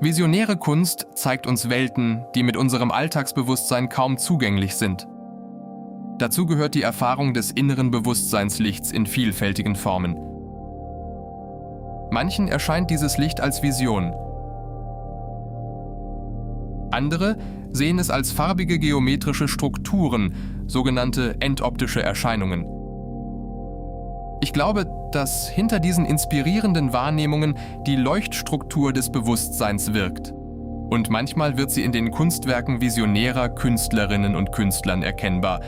Visionäre Kunst zeigt uns Welten, die mit unserem Alltagsbewusstsein kaum zugänglich sind. Dazu gehört die Erfahrung des inneren Bewusstseinslichts in vielfältigen Formen. Manchen erscheint dieses Licht als Vision. Andere sehen es als farbige geometrische Strukturen, sogenannte entoptische Erscheinungen. Ich glaube, dass hinter diesen inspirierenden Wahrnehmungen die Leuchtstruktur des Bewusstseins wirkt. Und manchmal wird sie in den Kunstwerken visionärer Künstlerinnen und Künstlern erkennbar.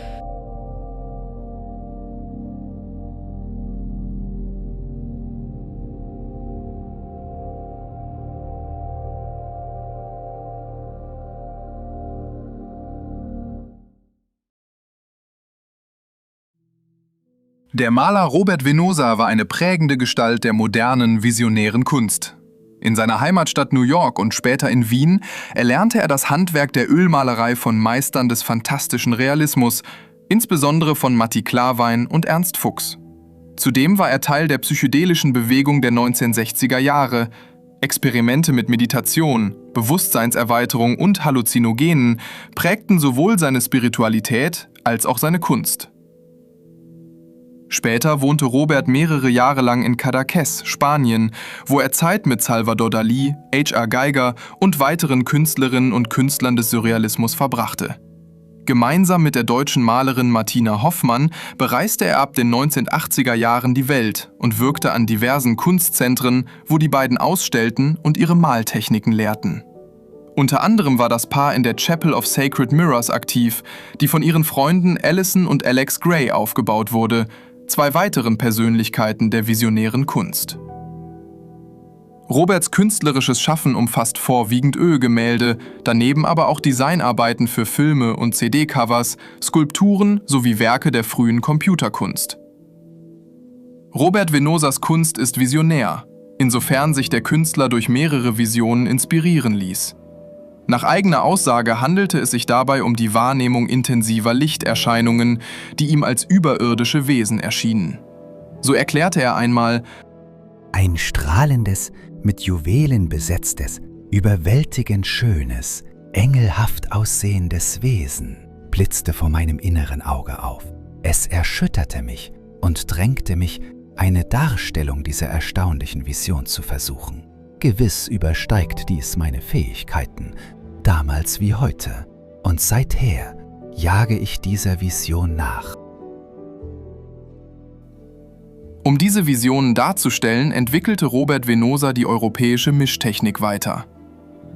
Der Maler Robert Venosa war eine prägende Gestalt der modernen, visionären Kunst. In seiner Heimatstadt New York und später in Wien erlernte er das Handwerk der Ölmalerei von Meistern des phantastischen Realismus, insbesondere von Matti Klarwein und Ernst Fuchs. Zudem war er Teil der psychedelischen Bewegung der 1960er Jahre. Experimente mit Meditation, Bewusstseinserweiterung und Halluzinogenen prägten sowohl seine Spiritualität als auch seine Kunst. Später wohnte Robert mehrere Jahre lang in Cadaqués, Spanien, wo er Zeit mit Salvador Dalí, H.R. Giger und weiteren Künstlerinnen und Künstlern des Surrealismus verbrachte. Gemeinsam mit der deutschen Malerin Martina Hoffmann bereiste er ab den 1980er Jahren die Welt und wirkte an diversen Kunstzentren, wo die beiden ausstellten und ihre Maltechniken lehrten. Unter anderem war das Paar in der Chapel of Sacred Mirrors aktiv, die von ihren Freunden Alison und Alex Gray aufgebaut wurde, zwei weiteren Persönlichkeiten der visionären Kunst. Roberts künstlerisches Schaffen umfasst vorwiegend Ölgemälde, daneben aber auch Designarbeiten für Filme und CD-Covers, Skulpturen sowie Werke der frühen Computerkunst. Robert Venosas Kunst ist visionär, insofern sich der Künstler durch mehrere Visionen inspirieren ließ. Nach eigener Aussage handelte es sich dabei um die Wahrnehmung intensiver Lichterscheinungen, die ihm als überirdische Wesen erschienen. So erklärte er einmal: Ein strahlendes, mit Juwelen besetztes, überwältigend schönes, engelhaft aussehendes Wesen blitzte vor meinem inneren Auge auf. Es erschütterte mich und drängte mich, eine Darstellung dieser erstaunlichen Vision zu versuchen. Gewiss übersteigt dies meine Fähigkeiten, damals wie heute, und seither jage ich dieser Vision nach. Um diese Visionen darzustellen, entwickelte Robert Venosa die europäische Mischtechnik weiter.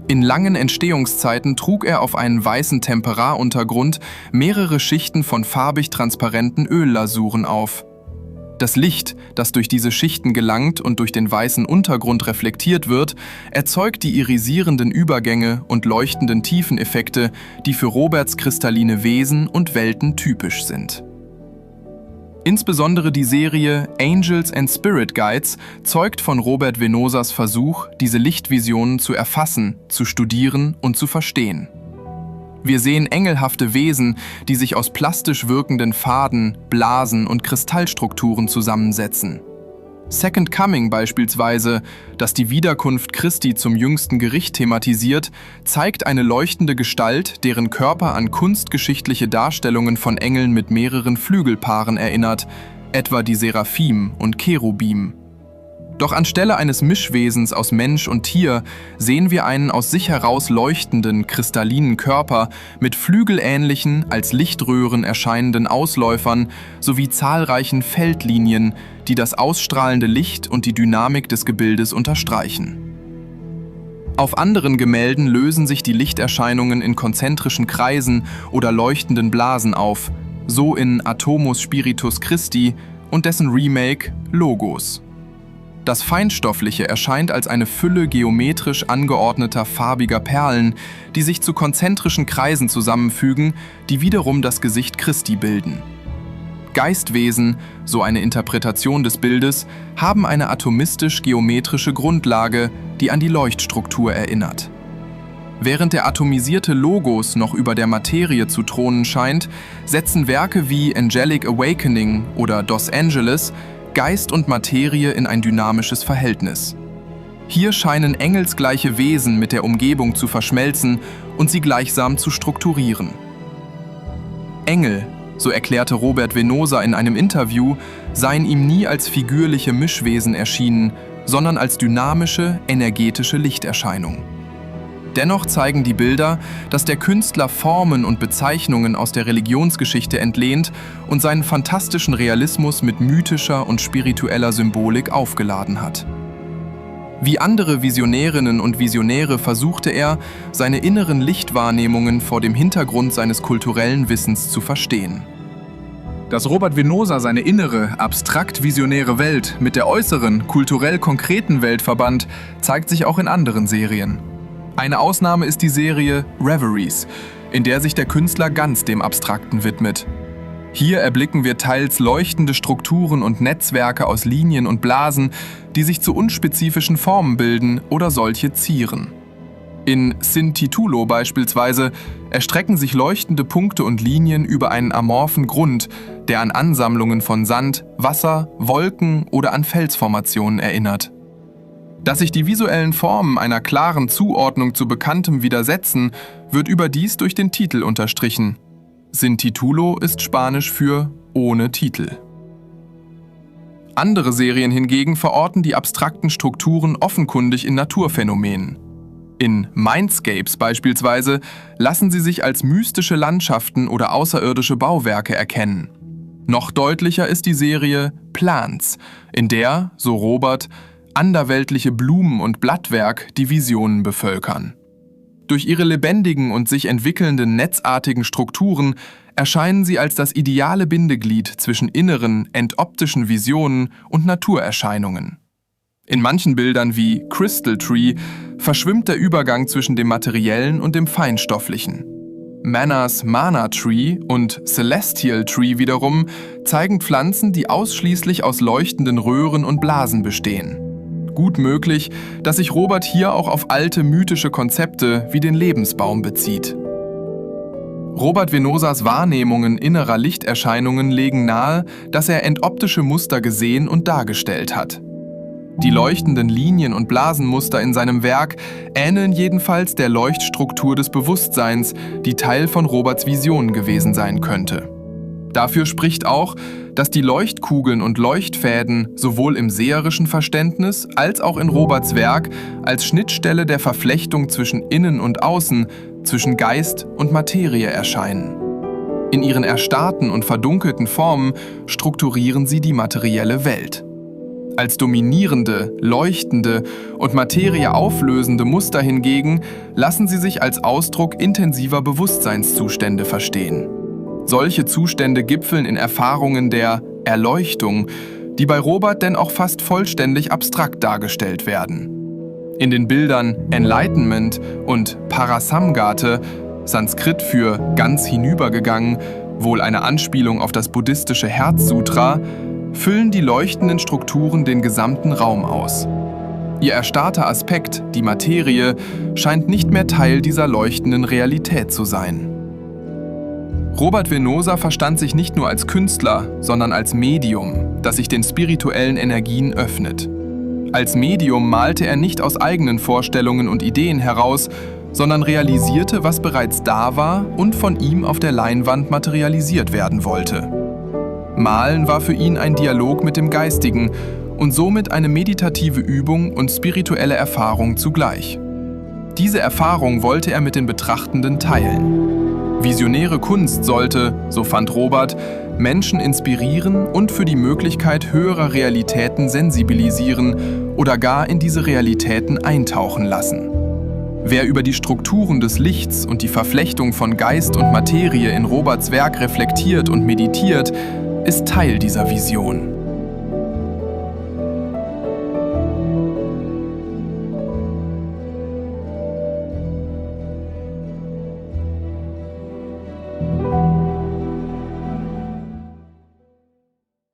In langen Entstehungszeiten trug er auf einen weißen Temperaruntergrund mehrere Schichten von farbig transparenten Öllasuren auf. Das Licht, das durch diese Schichten gelangt und durch den weißen Untergrund reflektiert wird, erzeugt die irisierenden Übergänge und leuchtenden Tiefeneffekte, die für Roberts kristalline Wesen und Welten typisch sind. Insbesondere die Serie Angels and Spirit Guides zeugt von Robert Venosas Versuch, diese Lichtvisionen zu erfassen, zu studieren und zu verstehen. Wir sehen engelhafte Wesen, die sich aus plastisch wirkenden Faden, Blasen und Kristallstrukturen zusammensetzen. Second Coming beispielsweise, das die Wiederkunft Christi zum jüngsten Gericht thematisiert, zeigt eine leuchtende Gestalt, deren Körper an kunstgeschichtliche Darstellungen von Engeln mit mehreren Flügelpaaren erinnert, etwa die Seraphim und Cherubim. Doch anstelle eines Mischwesens aus Mensch und Tier sehen wir einen aus sich heraus leuchtenden, kristallinen Körper mit flügelähnlichen, als Lichtröhren erscheinenden Ausläufern sowie zahlreichen Feldlinien, die das ausstrahlende Licht und die Dynamik des Gebildes unterstreichen. Auf anderen Gemälden lösen sich die Lichterscheinungen in konzentrischen Kreisen oder leuchtenden Blasen auf, so in Atomus Spiritus Christi und dessen Remake Logos. Das Feinstoffliche erscheint als eine Fülle geometrisch angeordneter farbiger Perlen, die sich zu konzentrischen Kreisen zusammenfügen, die wiederum das Gesicht Christi bilden. Geistwesen, so eine Interpretation des Bildes, haben eine atomistisch-geometrische Grundlage, die an die Leuchtstruktur erinnert. Während der atomisierte Logos noch über der Materie zu thronen scheint, setzen Werke wie Angelic Awakening oder Dos Angeles Geist und Materie in ein dynamisches Verhältnis. Hier scheinen engelsgleiche Wesen mit der Umgebung zu verschmelzen und sie gleichsam zu strukturieren. Engel, so erklärte Robert Venosa in einem Interview, seien ihm nie als figürliche Mischwesen erschienen, sondern als dynamische, energetische Lichterscheinung. Dennoch zeigen die Bilder, dass der Künstler Formen und Bezeichnungen aus der Religionsgeschichte entlehnt und seinen fantastischen Realismus mit mythischer und spiritueller Symbolik aufgeladen hat. Wie andere Visionärinnen und Visionäre versuchte er, seine inneren Lichtwahrnehmungen vor dem Hintergrund seines kulturellen Wissens zu verstehen. Dass Robert Venosa seine innere, abstrakt-visionäre Welt mit der äußeren, kulturell konkreten Welt verband, zeigt sich auch in anderen Serien. Eine Ausnahme ist die Serie Reveries, in der sich der Künstler ganz dem Abstrakten widmet. Hier erblicken wir teils leuchtende Strukturen und Netzwerke aus Linien und Blasen, die sich zu unspezifischen Formen bilden oder solche zieren. In Sin Titulo beispielsweise erstrecken sich leuchtende Punkte und Linien über einen amorphen Grund, der an Ansammlungen von Sand, Wasser, Wolken oder an Felsformationen erinnert. Dass sich die visuellen Formen einer klaren Zuordnung zu Bekanntem widersetzen, wird überdies durch den Titel unterstrichen. Sin Titulo ist Spanisch für ohne Titel. Andere Serien hingegen verorten die abstrakten Strukturen offenkundig in Naturphänomenen. In Mindscapes beispielsweise lassen sie sich als mystische Landschaften oder außerirdische Bauwerke erkennen. Noch deutlicher ist die Serie Plants, in der, so Robert, anderweltliche Blumen und Blattwerk die Visionen bevölkern. Durch ihre lebendigen und sich entwickelnden netzartigen Strukturen erscheinen sie als das ideale Bindeglied zwischen inneren, entoptischen Visionen und Naturerscheinungen. In manchen Bildern wie Crystal Tree verschwimmt der Übergang zwischen dem Materiellen und dem Feinstofflichen. Manners Mana Tree und Celestial Tree wiederum zeigen Pflanzen, die ausschließlich aus leuchtenden Röhren und Blasen bestehen. Gut möglich, dass sich Robert hier auch auf alte mythische Konzepte wie den Lebensbaum bezieht. Robert Venosas Wahrnehmungen innerer Lichterscheinungen legen nahe, dass er entoptische Muster gesehen und dargestellt hat. Die leuchtenden Linien und Blasenmuster in seinem Werk ähneln jedenfalls der Leuchtstruktur des Bewusstseins, die Teil von Roberts Vision gewesen sein könnte. Dafür spricht auch, dass die Leuchtkugeln und Leuchtfäden sowohl im seherischen Verständnis als auch in Roberts Werk als Schnittstelle der Verflechtung zwischen Innen und Außen, zwischen Geist und Materie erscheinen. In ihren erstarrten und verdunkelten Formen strukturieren sie die materielle Welt. Als dominierende, leuchtende und Materie auflösende Muster hingegen lassen sie sich als Ausdruck intensiver Bewusstseinszustände verstehen. Solche Zustände gipfeln in Erfahrungen der Erleuchtung, die bei Robert denn auch fast vollständig abstrakt dargestellt werden. In den Bildern Enlightenment und Parasamgate, Sanskrit für ganz hinübergegangen, wohl eine Anspielung auf das buddhistische Herzsutra, füllen die leuchtenden Strukturen den gesamten Raum aus. Ihr erstarrter Aspekt, die Materie, scheint nicht mehr Teil dieser leuchtenden Realität zu sein. Robert Venosa verstand sich nicht nur als Künstler, sondern als Medium, das sich den spirituellen Energien öffnet. Als Medium malte er nicht aus eigenen Vorstellungen und Ideen heraus, sondern realisierte, was bereits da war und von ihm auf der Leinwand materialisiert werden wollte. Malen war für ihn ein Dialog mit dem Geistigen und somit eine meditative Übung und spirituelle Erfahrung zugleich. Diese Erfahrung wollte er mit den Betrachtenden teilen. Visionäre Kunst sollte, so fand Robert, Menschen inspirieren und für die Möglichkeit höherer Realitäten sensibilisieren oder gar in diese Realitäten eintauchen lassen. Wer über die Strukturen des Lichts und die Verflechtung von Geist und Materie in Roberts Werk reflektiert und meditiert, ist Teil dieser Vision.